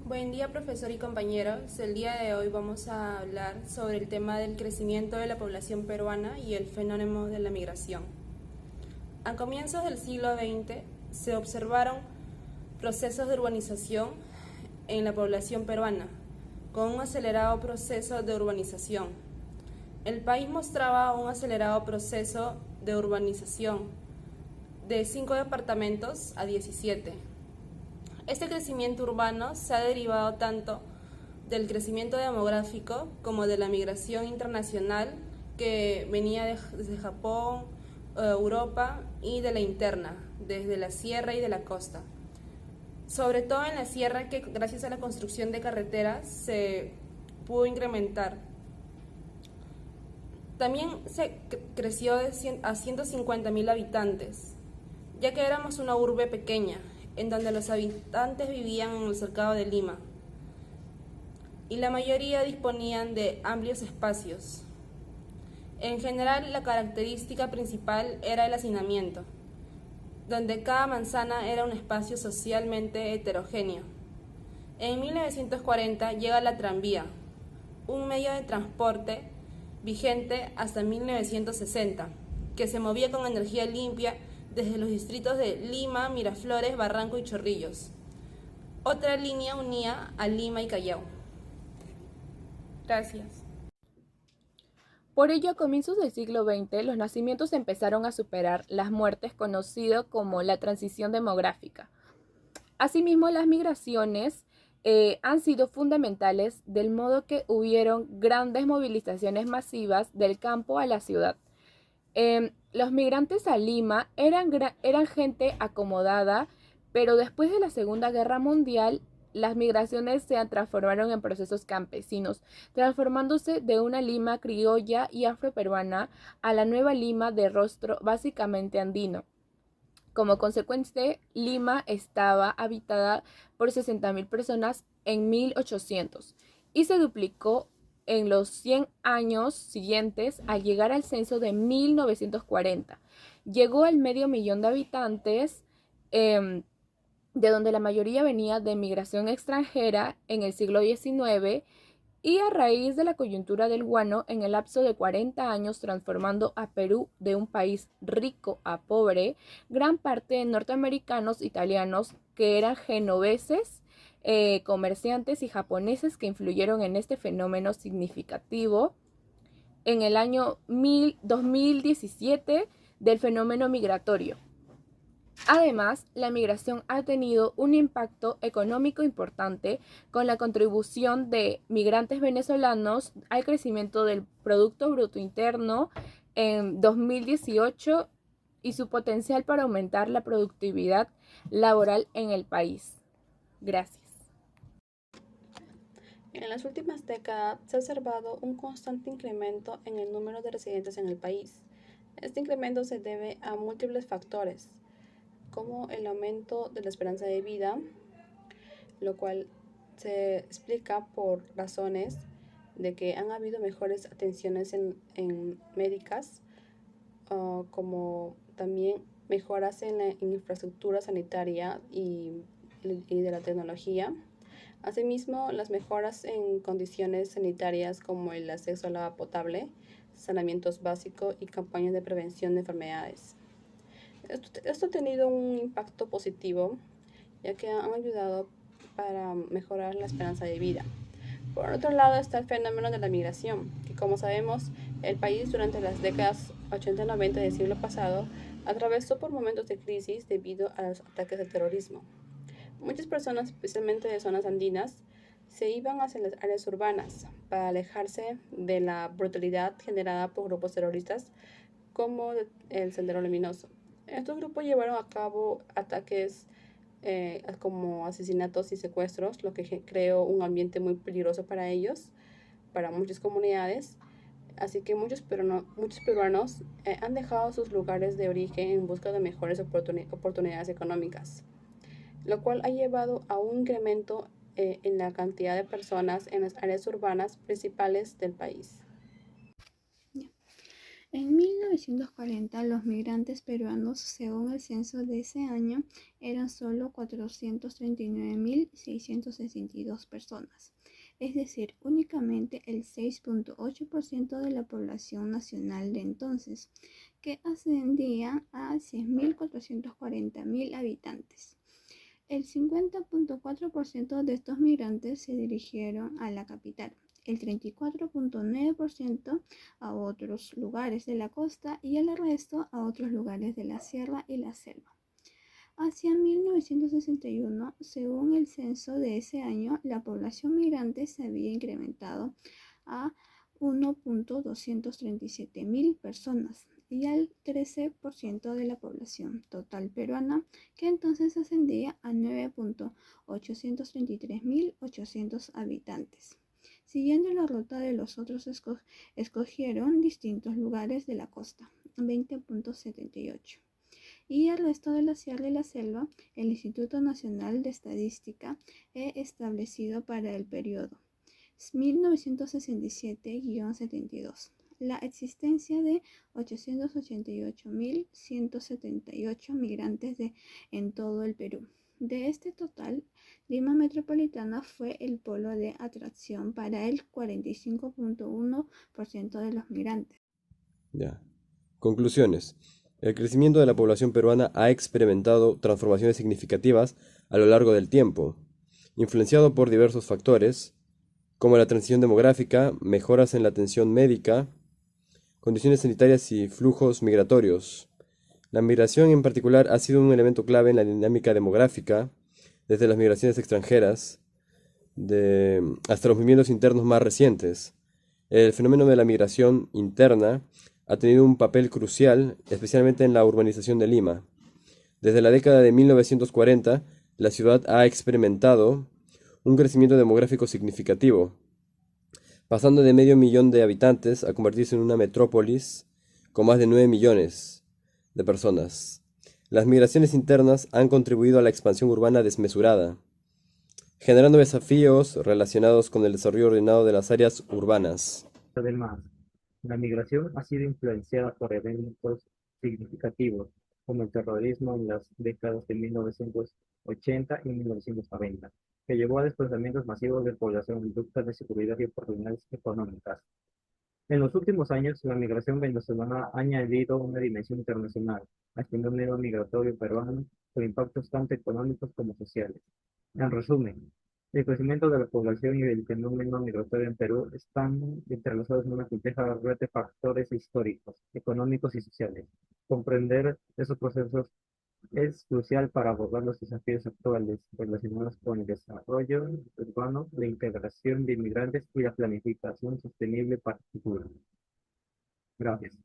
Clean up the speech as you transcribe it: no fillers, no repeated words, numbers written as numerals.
Buen día, profesor y compañeros. El día de hoy vamos a hablar sobre el tema del crecimiento de la población peruana y el fenómeno de la migración. A comienzos del siglo XX se observaron procesos de urbanización en la población peruana, con un acelerado proceso de urbanización. El país mostraba un acelerado proceso de urbanización de 5 departamentos a 17. Este crecimiento urbano se ha derivado tanto del crecimiento demográfico como de la migración internacional que venía desde Japón, Europa y de la interna, desde la sierra y de la costa. Sobre todo en la sierra, que gracias a la construcción de carreteras se pudo incrementar. También se creció a 150.000 habitantes, ya que éramos una urbe pequeña, en donde los habitantes vivían en el cercado de Lima, y la mayoría disponían de amplios espacios. En general, la característica principal era el hacinamiento, donde cada manzana era un espacio socialmente heterogéneo. En 1940 llega la tranvía, un medio de transporte vigente hasta 1960, que se movía con energía limpia desde los distritos de Lima, Miraflores, Barranco y Chorrillos. Otra línea unía a Lima y Callao. Gracias. Por ello, a comienzos del siglo XX, los nacimientos empezaron a superar las muertes, conocido como la transición demográfica. Asimismo, las migraciones han sido fundamentales, del modo que hubieron grandes movilizaciones masivas del campo a la ciudad. Los migrantes a Lima eran gente acomodada, pero después de la Segunda Guerra Mundial, las migraciones se transformaron en procesos campesinos, transformándose de una Lima criolla y afroperuana a la nueva Lima de rostro básicamente andino. Como consecuencia, Lima estaba habitada por 60.000 personas en 1800 y se duplicó en los 100 años siguientes al llegar al censo de 1940. Llegó al medio millón de habitantes, de donde la mayoría venía de migración extranjera en el siglo XIX, y a raíz de la coyuntura del guano en el lapso de 40 años transformando a Perú de un país rico a pobre, gran parte de norteamericanos, italianos, que eran genoveses, comerciantes y japoneses que influyeron en este fenómeno significativo en el año 2017 del fenómeno migratorio. Además, la migración ha tenido un impacto económico importante con la contribución de migrantes venezolanos al crecimiento del Producto Bruto Interno en 2018 y su potencial para aumentar la productividad laboral en el país. Gracias. En las últimas décadas se ha observado un constante incremento en el número de residentes en el país. Este incremento se debe a múltiples factores, como el aumento de la esperanza de vida, lo cual se explica por razones de que han habido mejores atenciones en médicas, como también mejoras en la infraestructura sanitaria y de la tecnología. Asimismo, las mejoras en condiciones sanitarias como el acceso al agua potable, saneamientos básicos y campañas de prevención de enfermedades. Esto ha tenido un impacto positivo, ya que han ayudado para mejorar la esperanza de vida. Por otro lado está el fenómeno de la migración, que como sabemos, el país durante las décadas 80-90 del siglo pasado atravesó por momentos de crisis debido a los ataques al terrorismo. Muchas personas, especialmente de zonas andinas, se iban hacia las áreas urbanas para alejarse de la brutalidad generada por grupos terroristas como el Sendero Luminoso. Estos grupos llevaron a cabo ataques como asesinatos y secuestros, lo que creó un ambiente muy peligroso para ellos, para muchas comunidades. Así que muchos peruanos han dejado sus lugares de origen en busca de mejores oportunidades económicas, lo cual ha llevado a un incremento en la cantidad de personas en las áreas urbanas principales del país. En 1940, los migrantes peruanos, según el censo de ese año, eran solo 439.662 personas, es decir, únicamente el 6,8% de la población nacional de entonces, que ascendía a 100.440.000 habitantes. El 50,4% de estos migrantes se dirigieron a la capital, el 34,9% a otros lugares de la costa y el resto a otros lugares de la sierra y la selva. Hacia 1961, según el censo de ese año, la población migrante se había incrementado a 1,237.000 personas y al 13% de la población total peruana, que entonces ascendía a 9,833.800 habitantes. Siguiendo la ruta de los otros, escogieron distintos lugares de la costa, 20,78. Y el resto de la sierra y la selva, el Instituto Nacional de Estadística he establecido para el periodo 1967-72 la existencia de 888.178 migrantes en todo el Perú. De este total, Lima Metropolitana fue el polo de atracción para el 45,1% de los migrantes. Ya. Conclusiones. El crecimiento de la población peruana ha experimentado transformaciones significativas a lo largo del tiempo, influenciado por diversos factores, como la transición demográfica, mejoras en la atención médica, condiciones sanitarias y flujos migratorios. La migración en particular ha sido un elemento clave en la dinámica demográfica, desde las migraciones extranjeras hasta los movimientos internos más recientes. El fenómeno de la migración interna ha tenido un papel crucial, especialmente en la urbanización de Lima. Desde la década de 1940, la ciudad ha experimentado un crecimiento demográfico significativo, pasando de medio millón de habitantes a convertirse en una metrópolis con más de 9 millones de personas. Las migraciones internas han contribuido a la expansión urbana desmesurada, generando desafíos relacionados con el desarrollo ordenado de las áreas urbanas. Además, la migración ha sido influenciada por eventos significativos, como el terrorismo en las décadas de 1980 y 1990, que llevó a desplazamientos masivos de población en busca de seguridad y oportunidades económicas. En los últimos años, la migración venezolana ha añadido una dimensión internacional, haciendo un nivel migratorio peruano con impactos tanto económicos como sociales. En resumen, el crecimiento de la población y el fenómeno migratorio en Perú están entrelazados en una compleja red de factores históricos, económicos y sociales. Comprender esos procesos es crucial para abordar los desafíos actuales relacionados con el desarrollo urbano, la integración de inmigrantes y la planificación sostenible para el futuro. Gracias.